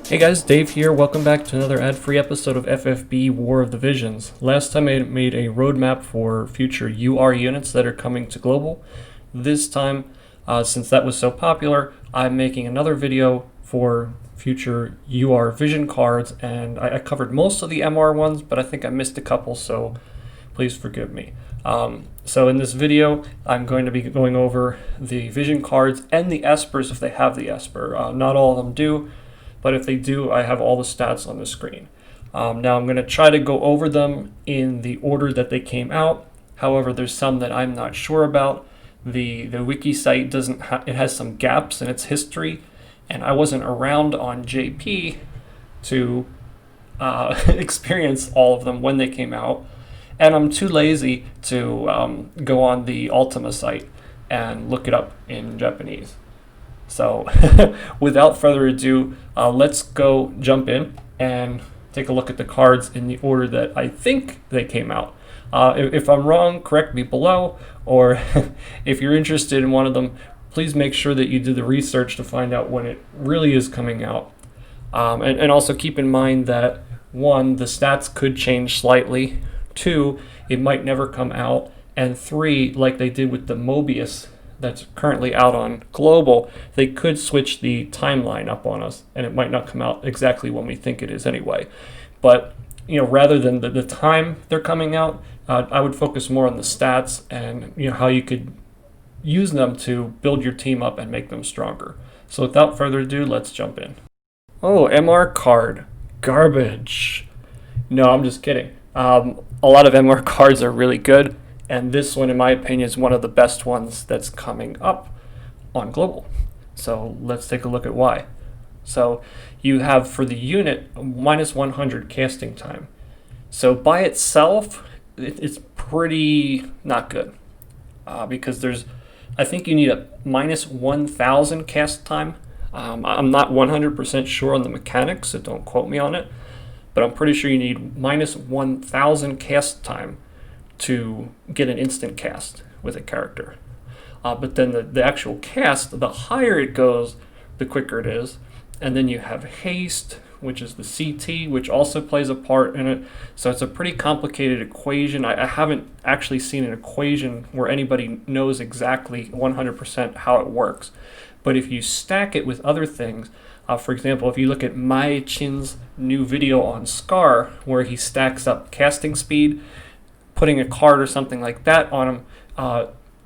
Hey guys, Dave here. Welcome back to another ad-free episode of FFBE War of the Visions. Last time I made a roadmap for future UR units that are coming to global. This time, since that was so popular, I'm making another video for future UR vision cards, and I covered most of the MR ones, but I think I missed a couple, so please forgive me. So in this video, I'm going to be going over the vision cards and the espers if they have the Esper. Not all of them do, but if they do, I have all the stats on the screen. Now I'm going to try to go over them in the order that they came out. However, there's some that I'm not sure about. The wiki site it has some gaps in its history, and I wasn't around on JP to experience all of them when they came out. And I'm too lazy to go on the Ultima site and look it up in Japanese. So without further ado, let's go jump in and take a look at the cards in the order that I think they came out. If I'm wrong, correct me below, or if you're interested in one of them, please make sure that you do the research to find out when it really is coming out. And also keep in mind that 1, the stats could change slightly, 2, it might never come out, and 3, like they did with the Mobius that's currently out on global, they could switch the timeline up on us and it might not come out exactly when we think it is anyway. But rather than the time they're coming out, I would focus more on the stats and how you could use them to build your team up and make them stronger. So without further ado, let's jump in. Oh, MR card garbage. No, I'm just kidding. A lot of MR cards are really good, and this one, in my opinion, is one of the best ones that's coming up on global. So let's take a look at why. So you have for the unit minus 100 casting time. So by itself, it's pretty not good because I think you need a minus 1,000 cast time. I'm not 100% sure on the mechanics, so don't quote me on it, but I'm pretty sure you need minus 1,000 cast time to get an instant cast with a character. But then the actual cast, the higher it goes, the quicker it is. And then you have haste, which is the CT, which also plays a part in it. So it's a pretty complicated equation. I haven't actually seen an equation where anybody knows exactly 100% how it works. But if you stack it with other things, for example, if you look at Mage's new video on Scar, where he stacks up casting speed, putting a card or something like that on him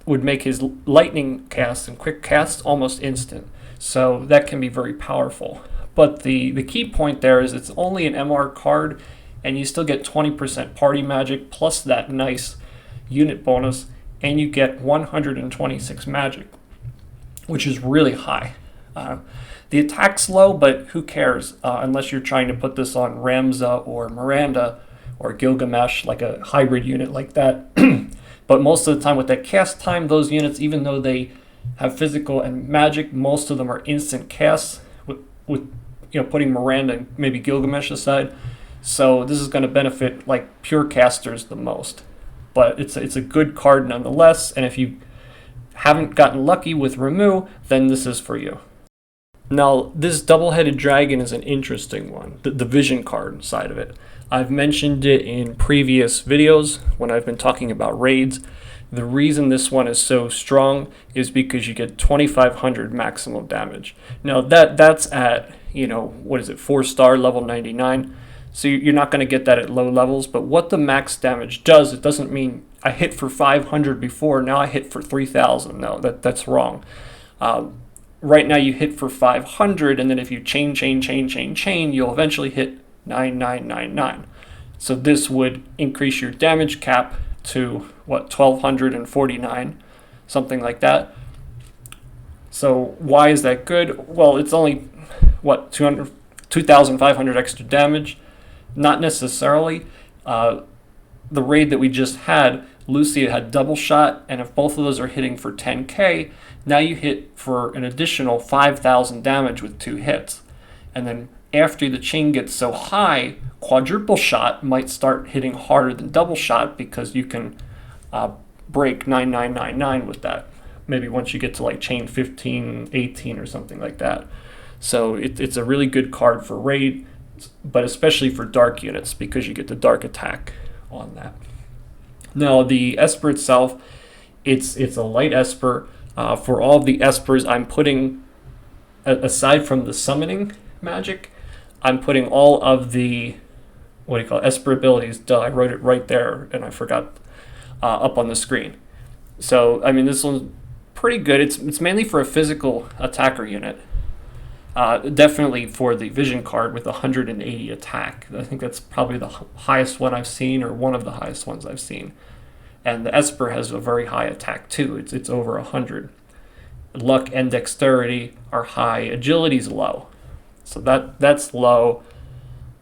would make his lightning casts and quick casts almost instant. So that can be very powerful. But the key point there is it's only an MR card, and you still get 20% party magic plus that nice unit bonus, and you get 126 magic, which is really high. The attack's low, but who cares unless you're trying to put this on Ramza or Miranda or Gilgamesh, like a hybrid unit like that. But most of the time with that cast time, those units, even though they have physical and magic, most of them are instant casts with putting Miranda and maybe Gilgamesh aside. So this is going to benefit like pure casters the most. But it's a good card nonetheless, and if you haven't gotten lucky with Ramu, then this is for you. Now, this double-headed dragon is an interesting one, the vision card side of it. I've mentioned it in previous videos when I've been talking about raids. The reason this one is so strong is because you get 2,500 maximum damage. Now, that's at, 4-star level 99. So you're not going to get that at low levels. But what the max damage does, it doesn't mean I hit for 500 before, now I hit for 3,000. No, that's wrong. Right now you hit for 500, and then if you chain, you'll eventually hit 9999. So this would increase your damage cap to 1,249, something like that. So why is that good? Well, it's only 2,500 extra damage. Not necessarily. The raid that we just had, Lucia had double shot, and if both of those are hitting for 10k, now you hit for an additional 5,000 damage with 2 hits. And then after the chain gets so high, quadruple shot might start hitting harder than double shot because you can break 9999 with that. Maybe once you get to like chain 15, 18 or something like that. So it's a really good card for raid, but especially for dark units because you get the dark attack on that. Now the Esper itself, it's a light Esper. For all of the Espers, I'm putting, aside from the summoning magic, I'm putting all of the, what do you call it, Esper abilities. Duh, I wrote it right there and I forgot, up on the screen. So, I mean, this one's pretty good. It's mainly for a physical attacker unit. Definitely for the vision card with 180 attack. I think that's probably the highest one I've seen, or one of the highest ones I've seen. And the Esper has a very high attack too. It's over 100. Luck and dexterity are high. Agility's low. So that's low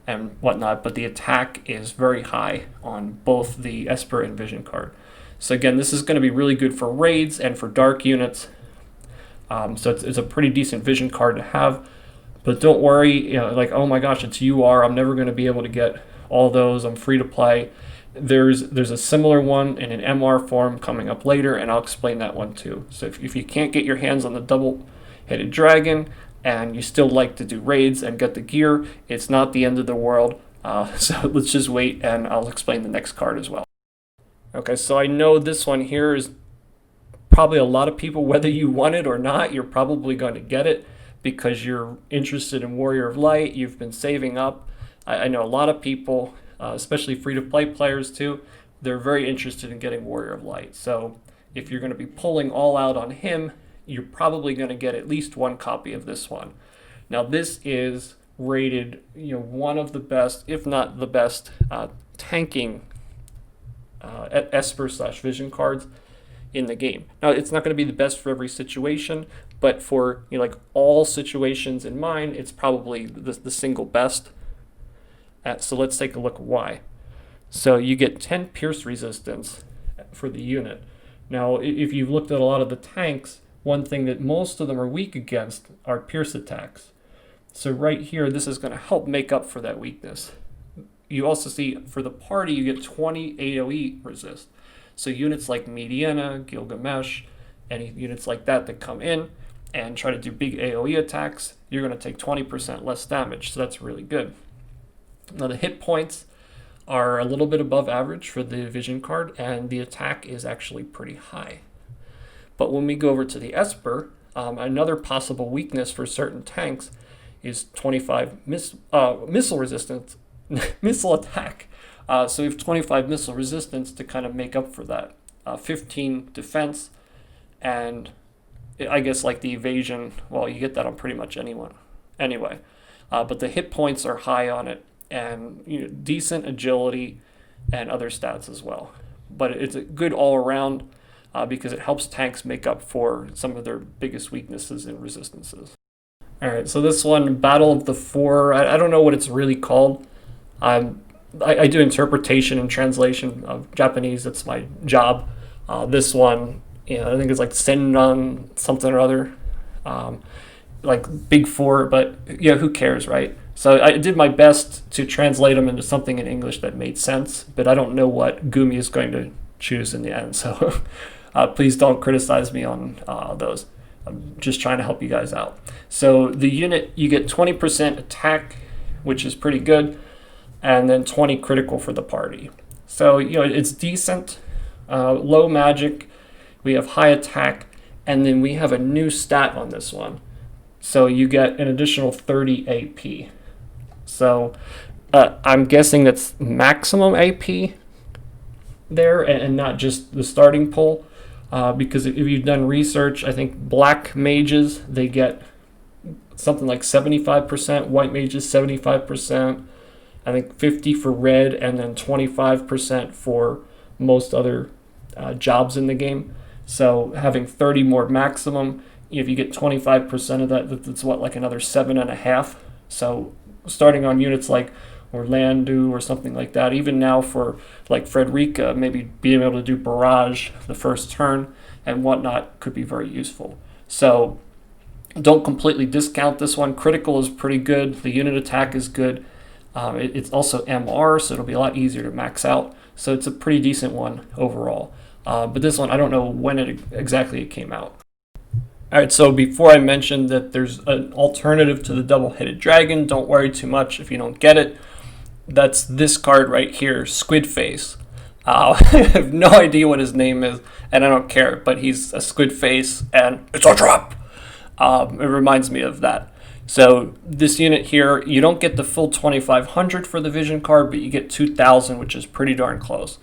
and whatnot, but the attack is very high on both the Esper and vision card. So again, this is going to be really good for raids and for dark units. So it's a pretty decent vision card to have. But don't worry, like, oh my gosh, it's UR. I'm never going to be able to get all those. I'm free to play. There's a similar one in an MR form coming up later, and I'll explain that one too. So if you can't get your hands on the double-headed dragon and you still like to do raids and get the gear, it's not the end of the world. So let's just wait, and I'll explain the next card as well. Okay, so I know this one here is probably a lot of people, whether you want it or not, you're probably going to get it because you're interested in Warrior of Light. You've been saving up. I know a lot of people, especially free-to-play players too, they're very interested in getting Warrior of Light. So if you're going to be pulling all out on him, you're probably going to get at least one copy of this one. Now this is rated, one of the best, if not the best, tanking Esper / vision cards in the game. Now it's not going to be the best for every situation, but for like all situations in mind, it's probably the single best. So let's take a look at why. So you get 10 pierce resistance for the unit. Now if you've looked at a lot of the tanks, one thing that most of them are weak against are pierce attacks. So right here, this is going to help make up for that weakness. You also see for the party, you get 20 AoE resist. So units like Mediana, Gilgamesh, any units like that come in and try to do big AoE attacks, you're going to take 20% less damage. So that's really good. Now the hit points are a little bit above average for the vision card, and the attack is actually pretty high. But when we go over to the Esper, another possible weakness for certain tanks is 25 missile resistance, missile attack. So we have 25 missile resistance to kind of make up for that. 15 defense, and I guess like the evasion, well, you get that on pretty much anyone. Anyway, but the hit points are high on it, and decent agility and other stats as well. But it's a good all around because it helps tanks make up for some of their biggest weaknesses and resistances. All right, so this one, Battle of the Four, I don't know what it's really called. I do interpretation and translation of Japanese. That's my job. This one, I think it's like Senran something or other, like Big Four, but who cares, right? So I did my best to translate them into something in English that made sense, but I don't know what Gumi is going to choose in the end. So please don't criticize me on those. I'm just trying to help you guys out. So the unit, you get 20% attack, which is pretty good, and then 20 critical for the party. So, it's decent, low magic, we have high attack, and then we have a new stat on this one. So you get an additional 30 AP. So I'm guessing that's maximum AP there and not just the starting pull. Because if you've done research, I think black mages, they get something like 75%, white mages 75%, I think 50 for red, and then 25% for most other jobs in the game. So having 30 more maximum, if you get 25% of that, that's like another 7.5. So starting on units like Orlando or something like that, even now for like Frederica, maybe being able to do barrage the first turn and whatnot could be very useful. So don't completely discount this one. Critical is pretty good. The unit attack is good. It's also MR, so it'll be a lot easier to max out. So it's a pretty decent one overall. But this one, I don't know when exactly it came out. All right, so before I mentioned that there's an alternative to the double-headed dragon, don't worry too much if you don't get it. That's this card right here, Squid Face. I have no idea what his name is, and I don't care, but he's a squid face, and it's a trap! It reminds me of that. So this unit here, you don't get the full 2,500 for the vision card, but you get 2,000, which is pretty darn close.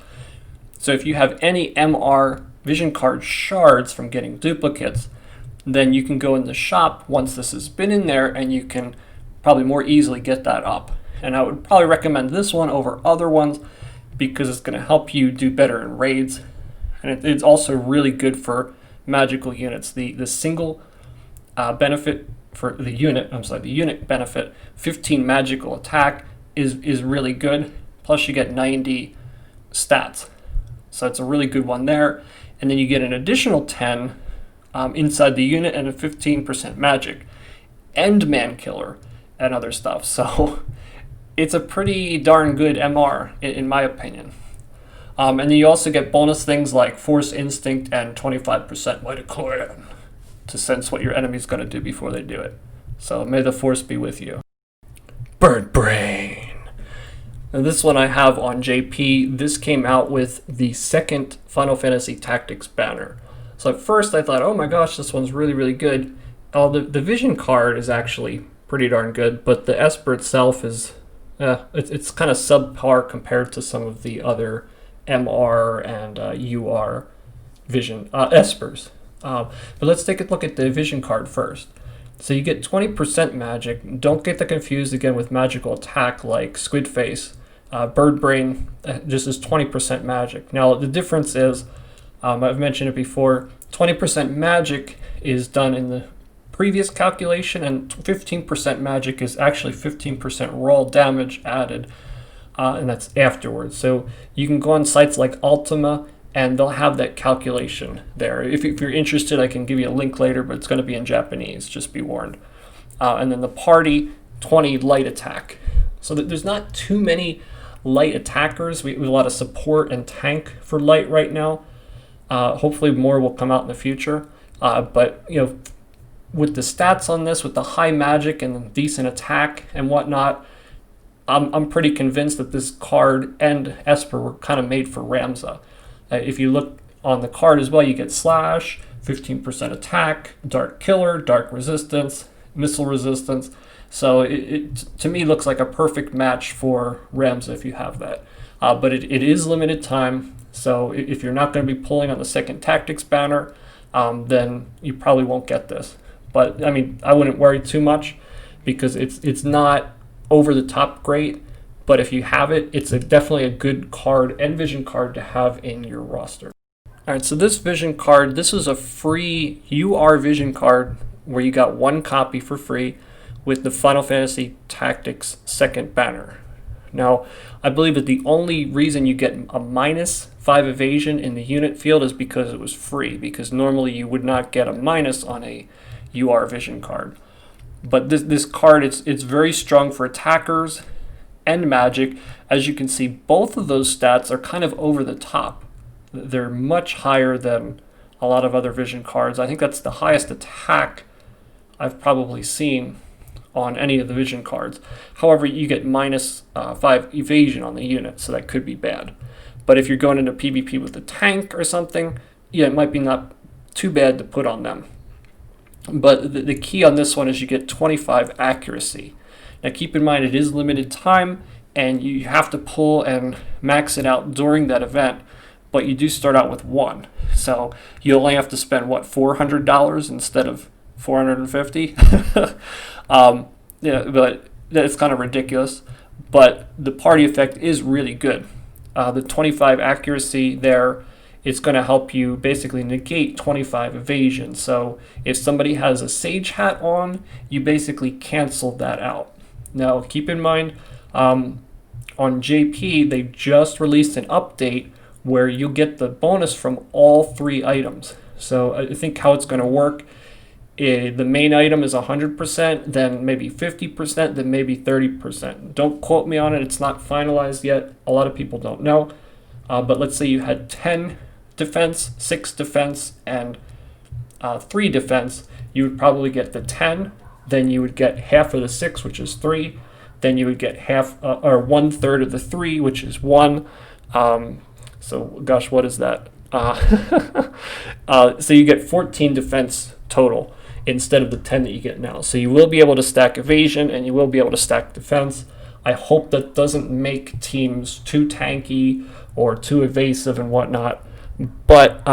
So if you have any MR vision card shards from getting duplicates, then you can go in the shop once this has been in there, and you can probably more easily get that up. And I would probably recommend this one over other ones because it's going to help you do better in raids. And it's also really good for magical units. The single benefit for the unit, the unit benefit, 15 magical attack is really good. Plus you get 90 stats. So it's a really good one there. And then you get an additional 10 inside the unit and a 15% magic and man killer and other stuff. So it's a pretty darn good MR in my opinion. And then you also get bonus things like Force Instinct and 25% Midichlorian to sense what your enemy's going to do before they do it. So may the Force be with you. Bird Brain. Now this one I have on JP. This came out with the second Final Fantasy Tactics banner. So at first I thought, oh my gosh, this one's really, really good. The Vision card is actually pretty darn good, but the Esper itself is, it's kind of subpar compared to some of the other MR and UR Vision Espers. But let's take a look at the Vision card first. So you get 20% magic. Don't get that confused again with magical attack like Squid Face. Bird Brain just is 20% magic. Now the difference is, I've mentioned it before, 20% magic is done in the previous calculation, and 15% magic is actually 15% raw damage added, and that's afterwards. So you can go on sites like Ultima, and they'll have that calculation there. If you're interested, I can give you a link later, but it's going to be in Japanese, just be warned. And then the party, 20 light attack. So there's not too many light attackers. We have a lot of support and tank for light right now. Hopefully more will come out in the future. But you know, with the stats on this, with the high magic and decent attack and whatnot, I'm pretty convinced that this card and Esper were kind of made for Ramza. If you look on the card as well, you get Slash, 15% attack, Dark Killer, Dark Resistance, Missile Resistance. So it to me looks like a perfect match for Ramza if you have that. But it is limited time, so if you're not going to be pulling on the second Tactics banner, then you probably won't get this. But I mean, I wouldn't worry too much because it's not over the top great. But if you have it, it's definitely a good card and Vision card to have in your roster. All right, so this Vision card, this is a free UR Vision card where you got one copy for free with the Final Fantasy Tactics second banner. Now, I believe that the only reason you get a -5 evasion in the unit field is because it was free, because normally you would not get a minus on a UR Vision card. But this card, it's very strong for attackers and magic. As you can see, both of those stats are kind of over the top. They're much higher than a lot of other Vision cards. I think that's the highest attack I've probably seen on any of the Vision cards. However, you get -5 evasion on the unit, so that could be bad. But if you're going into PvP with a tank or something, yeah, it might be not too bad to put on them. But the key on this one is you get 25 accuracy. Now keep in mind it is limited time and you have to pull and max it out during that event, but you do start out with 1. So you only have to spend, what, $400 instead of $450? Yeah, but that's kind of ridiculous. But the party effect is really good. The 25 accuracy there, it's going to help you basically negate 25 evasion. So if somebody has a Sage hat on, you basically cancel that out. Now, keep in mind, on JP, they just released an update where you get the bonus from all 3 items. So I think how it's going to work, the main item is 100%, then maybe 50%, then maybe 30%. Don't quote me on it. It's not finalized yet. A lot of people don't know. But let's say you had 10 defense, 6 defense, and 3 defense, you would probably get the 10, then you would get half of the 6, which is 3, then you would get half or 1/3 of the 3, which is 1. So gosh, what is that? So you get 14 defense total instead of the 10 that you get now. So you will be able to stack evasion and you will be able to stack defense. I hope that doesn't make teams too tanky or too evasive and whatnot. But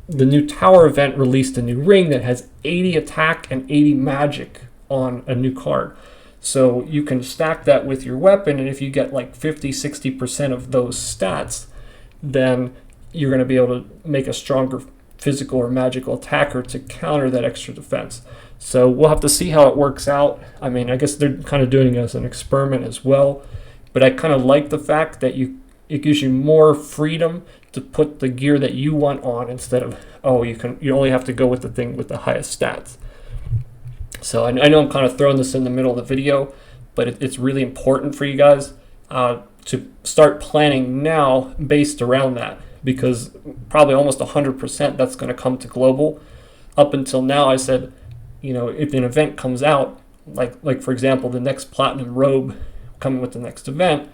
the new tower event released a new ring that has 80 attack and 80 magic on a new card. So you can stack that with your weapon, and if you get like 50-60% of those stats, then you're going to be able to make a stronger physical or magical attacker to counter that extra defense. So we'll have to see how it works out. I mean, I guess they're kind of doing it as an experiment as well, but I kind of like the fact that it gives you more freedom to put the gear that you want on instead of, you only have to go with the thing with the highest stats. So I know I'm kind of throwing this in the middle of the video, but it's really important for you guys to start planning now based around that, because probably almost 100% that's going to come to global. Up until now, I said, if an event comes out, like for example, the next Platinum Robe coming with the next event,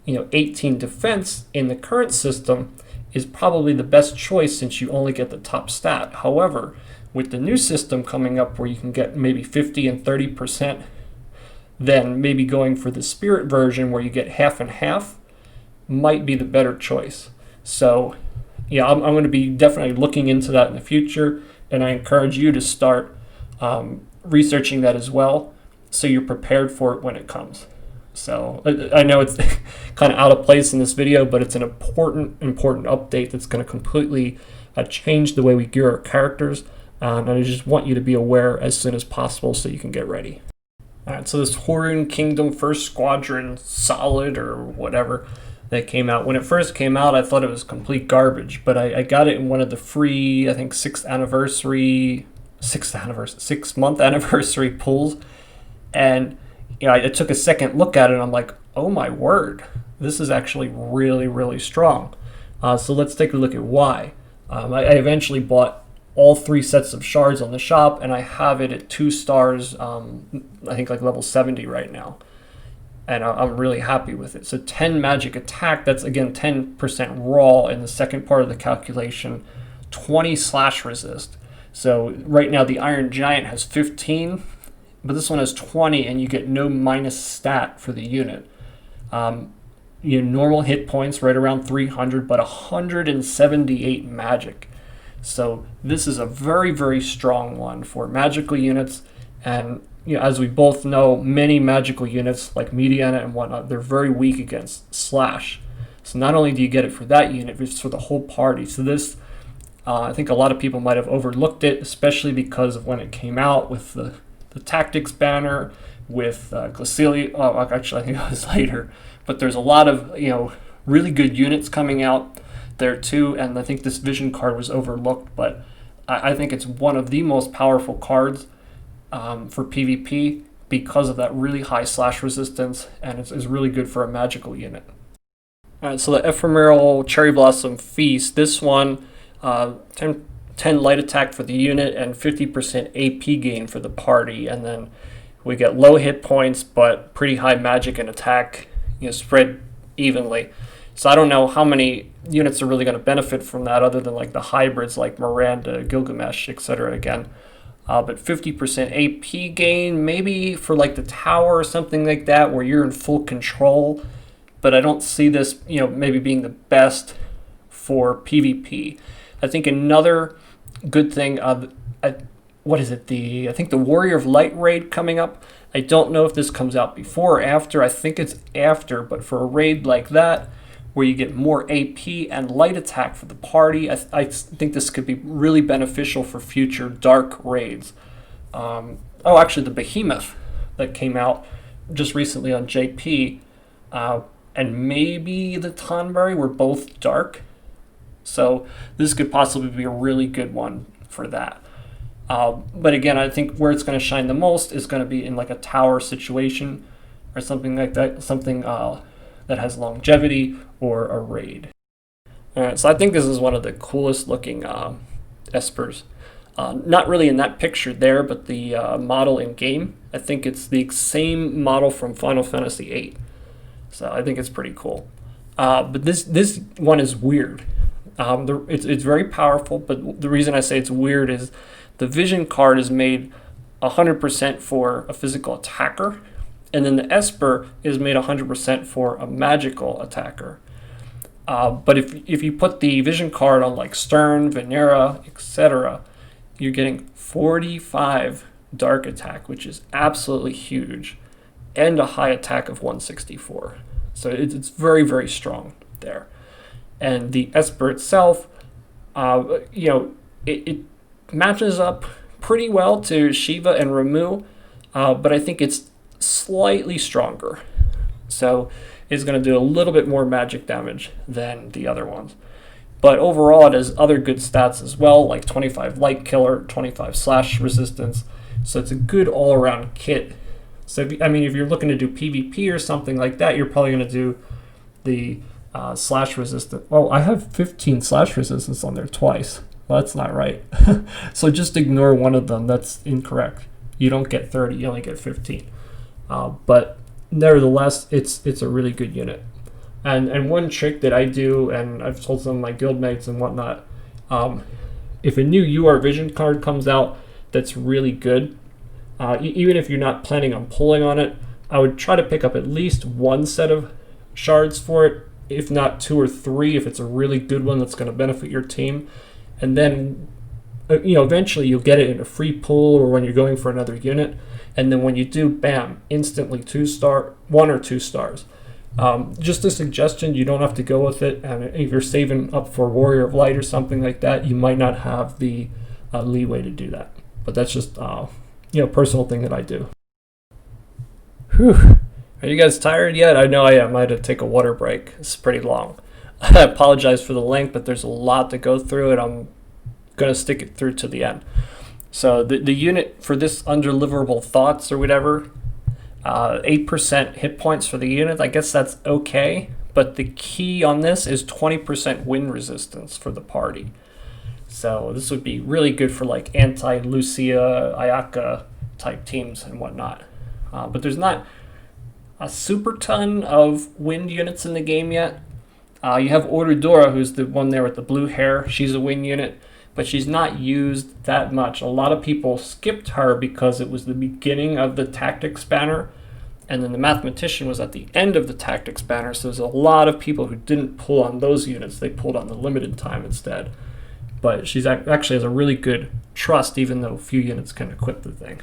18 defense in the current system is probably the best choice since you only get the top stat. However, with the new system coming up where you can get maybe 50 and 30%, then maybe going for the Spirit version where you get half and half might be the better choice. So yeah, I'm going to be definitely looking into that in the future, and I encourage you to start researching that as well so you're prepared for it when it comes. So I know it's kind of out of place in this video, but it's an important update that's going to completely change the way we gear our characters. And I just want you to be aware as soon as possible so you can get ready. Alright, so this Horun Kingdom First Squadron Solid or whatever that came out. When it first came out, I thought it was complete garbage, but I got it in one of the free, I think, 6th month anniversary pulls. And I took a second look at it and I'm like, oh my word, this is actually really, really strong. So let's take a look at why. I eventually bought all 3 sets of shards on the shop, and I have it at 2 stars, I think like level 70 right now. And I'm really happy with it. So 10 magic attack, that's again 10% raw in the second part of the calculation, 20 slash resist. So right now the Iron Giant has 15, but this one has 20, and you get no minus stat for the unit. Normal hit points right around 300, but 178 magic. So this is a very, very strong one for magical units. And as we both know, many magical units like Mediana and whatnot, they're very weak against slash. So not only do you get it for that unit, but it's for the whole party. So this, I think a lot of people might have overlooked it, especially because of when it came out with the tactics banner, with Glacialia. Oh, actually, I think it was later. But there's a lot of really good units coming out there too, and I think this vision card was overlooked, but I think it's one of the most powerful cards for PvP because of that really high slash resistance, and it's really good for a magical unit. Alright, so the Ephemeral Cherry Blossom Feast, this one, 10 light attack for the unit and 50% AP gain for the party, and then we get low hit points but pretty high magic and attack, spread evenly. So I don't know how many units are really going to benefit from that other than like the hybrids like Miranda, Gilgamesh, etc. again. But 50% AP gain, maybe for like the tower or something like that where you're in full control. But I don't see this, maybe being the best for PvP. I think another good thing, what is it? I think the Warrior of Light raid coming up. I don't know if this comes out before or after. I think it's after, but for a raid like that, where you get more AP and light attack for the party, I think this could be really beneficial for future dark raids. Actually, the Behemoth that came out just recently on JP, and maybe the Tonberry were both dark. So this could possibly be a really good one for that. But again, I think where it's going to shine the most is going to be in like a tower situation or something like that, something that has longevity or a raid. Alright, so I think this is one of the coolest looking espers. Not really in that picture there, but the model in game. I think it's the same model from Final Fantasy VIII. So I think it's pretty cool. But this one is weird. It's very powerful, but the reason I say it's weird is the vision card is made 100% for a physical attacker, and then the Esper is made 100% for a magical attacker. But if you put the vision card on like Stern, Venera, etc., you're getting 45 dark attack, which is absolutely huge, and a high attack of 164. So it's very, very strong there. And the Esper itself, it matches up pretty well to Shiva and Ramu, but I think it's slightly stronger. So it's going to do a little bit more magic damage than the other ones. But overall, it has other good stats as well, like 25 light killer, 25 slash resistance. So it's a good all-around kit. So if you're looking to do PvP or something like that, you're probably going to do the slash resistance. Oh, I have 15 slash resistance on there twice. Well, that's not right. So just ignore one of them. That's incorrect. You don't get 30. You only get 15. But nevertheless, it's a really good unit. And one trick that I do, and I've told some of my guildmates and whatnot, if a new UR Vision card comes out that's really good, even if you're not planning on pulling on it, I would try to pick up at least one set of shards for it, if not 2 or 3, if it's a really good one that's going to benefit your team. And then, eventually you'll get it in a free pull or when you're going for another unit. And then when you do, bam, instantly 1 or 2 stars. Just a suggestion, you don't have to go with it. And if you're saving up for Warrior of Light or something like that, you might not have the leeway to do that. But that's just personal thing that I do. Whew. Are you guys tired yet? I know I am. I had to take a water break. It's pretty long. I apologize for the length, but there's a lot to go through, and I'm going to stick it through to the end. So the unit for this Undeliverable Thoughts or whatever, 8% hit points for the unit. I guess that's okay, but the key on this is 20% wind resistance for the party. So this would be really good for like anti-Lucia, Ayaka type teams and whatnot. But there's not a super ton of wind units in the game yet. You have Ordudora, who's the one there with the blue hair. She's a wind unit, but she's not used that much. A lot of people skipped her because it was the beginning of the Tactics banner, and then the Mathematician was at the end of the Tactics banner, so there's a lot of people who didn't pull on those units. They pulled on the limited time instead. But she's actually has a really good trust, even though few units can equip the thing.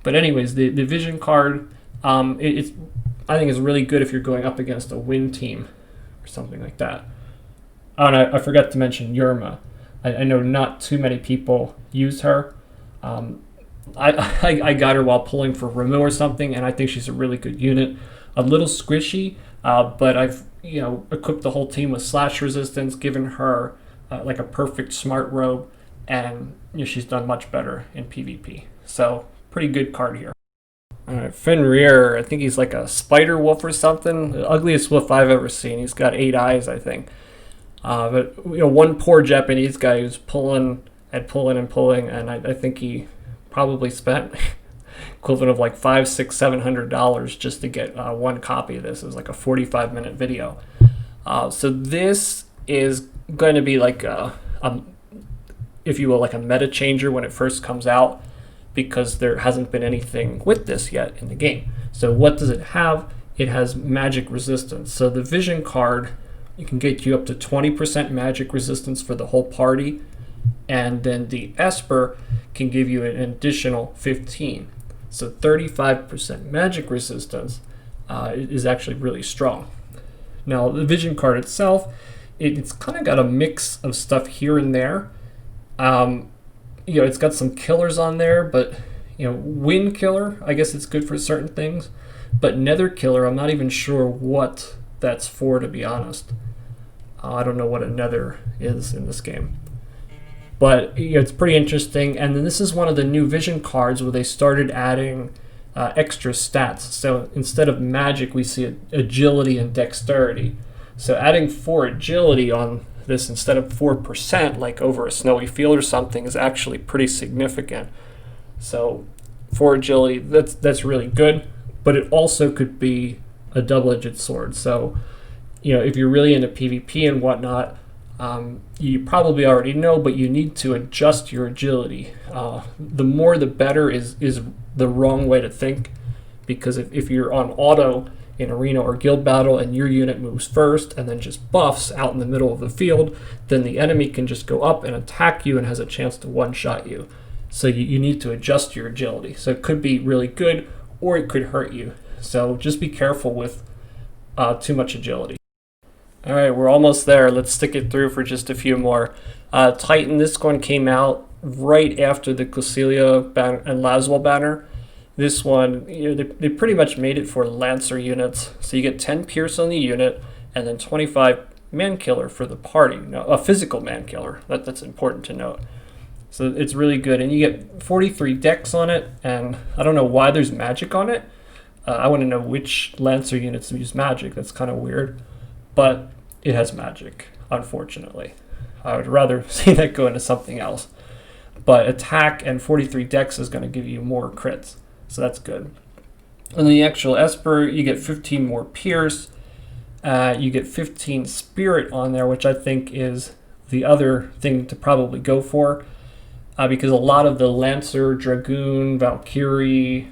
But anyways, the Vision card, I think is really good if you're going up against a wind team or something like that. Oh, and I forgot to mention Yerma. I know not too many people use her. I got her while pulling for Ramu or something, and I think she's a really good unit. A little squishy, but I've equipped the whole team with slash resistance, given her like a perfect smart robe, and she's done much better in PvP. So pretty good card here. Fenrir, I think he's like a spider wolf or something. The ugliest wolf I've ever seen. He's got 8 eyes, I think. But one poor Japanese guy who's pulling, and I think he probably spent equivalent of like $500, $600, $700 just to get one copy of this. It was like a 45-minute video. So this is going to be like if you will, like a meta changer when it first comes out, because there hasn't been anything with this yet in the game. So what does it have? It has magic resistance. So the Vision card, you can get you up to 20% magic resistance for the whole party, and then the Esper can give you an additional 15. So 35% magic resistance is actually really strong. Now the Vision card itself, it's kind of got a mix of stuff here and there. It's got some killers on there, but Wind Killer, I guess it's good for certain things. But Nether Killer, I'm not even sure what that's for, to be honest. I don't know what a Nether is in this game. But it's pretty interesting. And then this is one of the new Vision cards where they started adding extra stats. So instead of magic, we see agility and dexterity. So adding 4 agility on this instead of 4%, like over a snowy field or something, is actually pretty significant. So for agility, that's really good, but it also could be a double-edged sword. So, if you're really into PvP and whatnot, you probably already know, but you need to adjust your agility. The more the better is the wrong way to think, because if you're on auto in arena or guild battle and your unit moves first and then just buffs out in the middle of the field, then the enemy can just go up and attack you and has a chance to one-shot you. So you need to adjust your agility. So it could be really good or it could hurt you. So just be careful with too much agility. All right, we're almost there. Let's stick it through for just a few more. Titan, this one came out right after the Cecilia and Laswell banner. This one, they pretty much made it for Lancer units. So you get 10 Pierce on the unit and then 25 Man Killer for the party. No, a physical Man Killer. That's important to note. So it's really good. And you get 43 Dex on it, and I don't know why there's magic on it. I want to know which Lancer units use magic. That's kind of weird. But it has magic, unfortunately. I would rather see that go into something else. But attack and 43 Dex is going to give you more crits. So that's good. And the actual Esper, you get 15 more Pierce. You get 15 Spirit on there, which I think is the other thing to probably go for. Because a lot of the Lancer, Dragoon, Valkyrie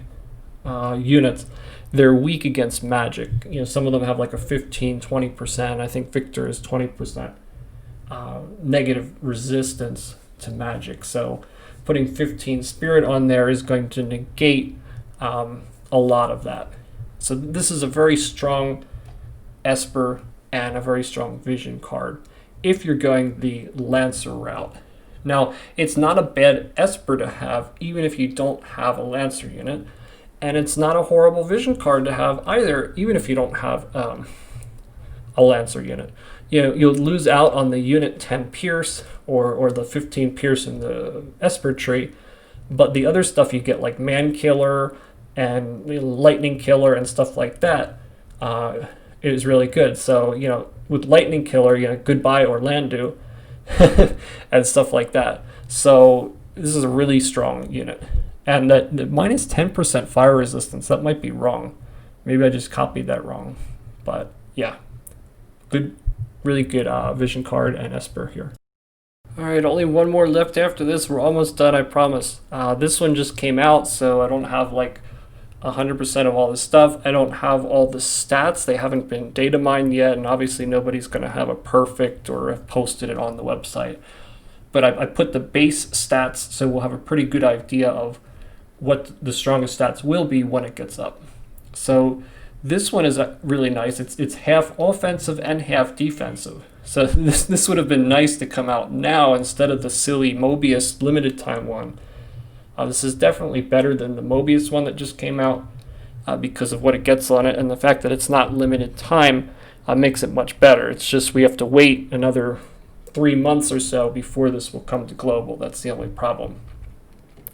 units, they're weak against magic. Some of them have like a 15, 20%. I think Victor is 20% negative resistance to magic. So putting 15 Spirit on there is going to negate a lot of that. So this is a very strong Esper and a very strong Vision card if you're going the Lancer route. Now, it's not a bad Esper to have even if you don't have a Lancer unit, and it's not a horrible Vision card to have either even if you don't have a Lancer unit. You'll lose out on the unit 10 Pierce or the 15 Pierce in the Esper tree, but the other stuff you get, like Man Killer and Lightning Killer and stuff like that, is really good. So, with Lightning Killer, goodbye Orlando and stuff like that. So this is a really strong unit. And the minus 10% fire resistance, that might be wrong. Maybe I just copied that wrong. But yeah, good, really good Vision card and Esper here. All right, only one more left after this. We're almost done, I promise. This one just came out, so I don't have like 100% of all this stuff. I don't have all the stats. They haven't been data mined yet, and obviously nobody's going to have a perfect or have posted it on the website. But I put the base stats, so we'll have a pretty good idea of what the strongest stats will be when it gets up. So this one is really nice. It's half offensive and half defensive. So this would have been nice to come out now instead of the silly Mobius limited time one. This is definitely better than the Mobius one that just came out because of what it gets on it, and the fact that it's not limited time makes it much better. It's just we have to wait another 3 months or so before this will come to global. That's the only problem.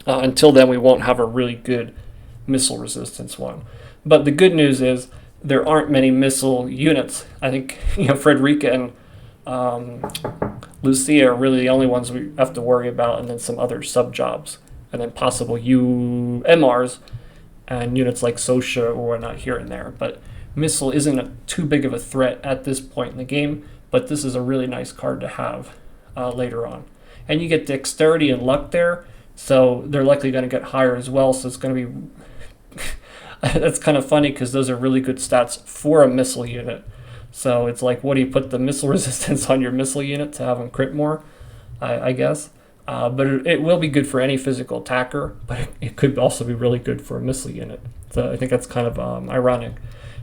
Until then, we won't have a really good missile resistance one. But the good news is there aren't many missile units. I think Frederica and Lucia are really the only ones we have to worry about, and then some other sub jobs, and then possible MRs and units like Sosha or whatnot here and there. But missile isn't too big of a threat at this point in the game, but this is a really nice card to have later on. And you get dexterity and luck there, so they're likely going to get higher as well, so it's going to be... That's kind of funny because those are really good stats for a missile unit. So it's like, what do you put the missile resistance on your missile unit to have them crit more, I guess. But it will be good for any physical attacker, but it could also be really good for a missile unit. So I think that's kind of ironic.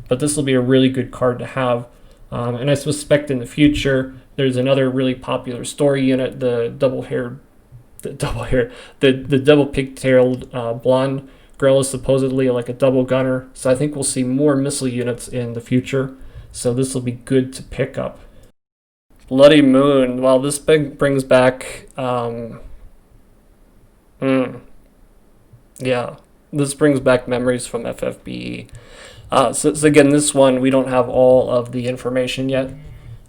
But this will be a really good card to have. And I suspect in the future, there's another really popular story unit, the double pigtailed blonde girl is supposedly like a double gunner. So I think we'll see more missile units in the future. So this will be good to pick up. Bloody Moon. Well, this brings back... this brings back memories from FFBE. So again, this one, we don't have all of the information yet.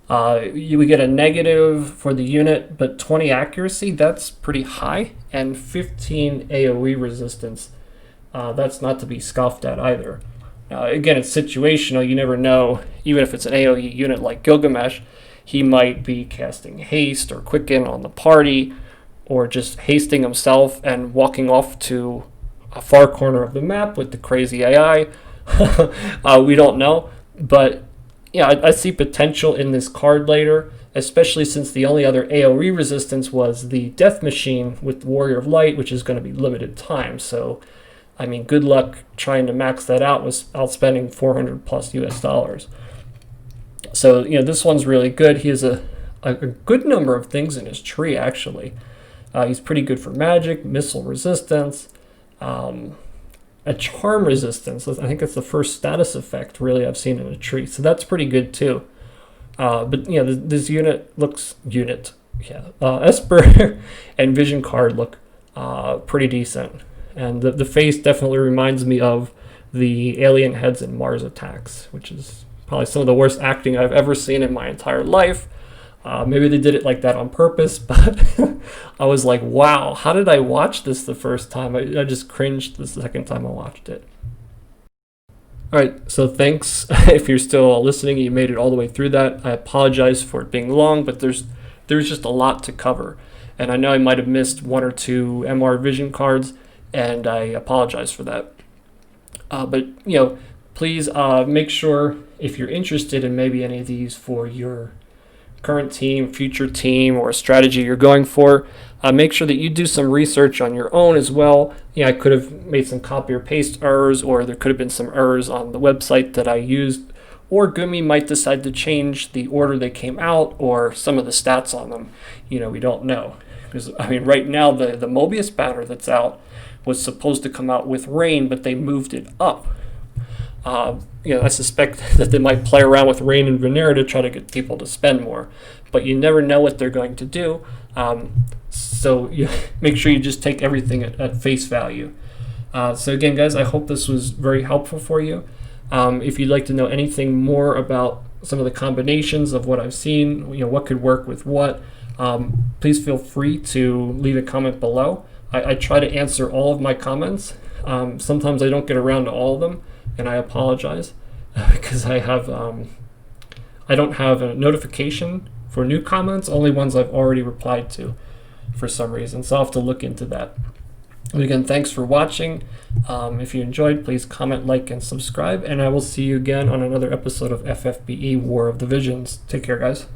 We get a negative for the unit, but 20 accuracy, that's pretty high, and 15 AoE resistance. That's not to be scoffed at either. Again, it's situational. You never know. Even if it's an AoE unit like Gilgamesh, he might be casting haste or quicken on the party, or just hasting himself and walking off to a far corner of the map with the crazy AI. We don't know, but yeah, I see potential in this card later, especially since the only other AoE resistance was the Death Machine with Warrior of Light, which is going to be limited time. So, I mean, good luck trying to max that out without spending $400+ US. So, this one's really good. He has a good number of things in his tree, actually. He's pretty good for magic, missile resistance, a charm resistance. I think that's the first status effect really I've seen in a tree, so that's pretty good too. But this Esper and Vision card look pretty decent, and the face definitely reminds me of the alien heads in Mars Attacks, which is probably some of the worst acting I've ever seen in my entire life. Maybe they did it like that on purpose, but I was like, wow, how did I watch this the first time? I just cringed the second time I watched it. All right, so thanks if you're still listening. You made it all the way through that. I apologize for it being long, but there's just a lot to cover. And I know I might have missed one or two MR Vision cards, and I apologize for that. But, please make sure if you're interested in maybe any of these for your current team, future team, or a strategy you're going for, make sure that you do some research on your own as well. I could have made some copy or paste errors, or there could have been some errors on the website that I used, or Gumi might decide to change the order they came out or some of the stats on them. We don't know. Because, right now the Mobius banner that's out was supposed to come out with rain, but they moved it up. I suspect that they might play around with Rain and Venera to try to get people to spend more, but you never know what they're going to do. So you make sure you just take everything at face value. So again, guys, I hope this was very helpful for you. If you'd like to know anything more about some of the combinations of what I've seen, what could work with what, please feel free to leave a comment below. I try to answer all of my comments. Sometimes I don't get around to all of them, and I apologize because I don't have a notification for new comments, only ones I've already replied to for some reason, so I'll have to look into that. And again, thanks for watching. If you enjoyed, please comment, like, and subscribe, and I will see you again on another episode of FFBE War of the Visions. Take care, guys.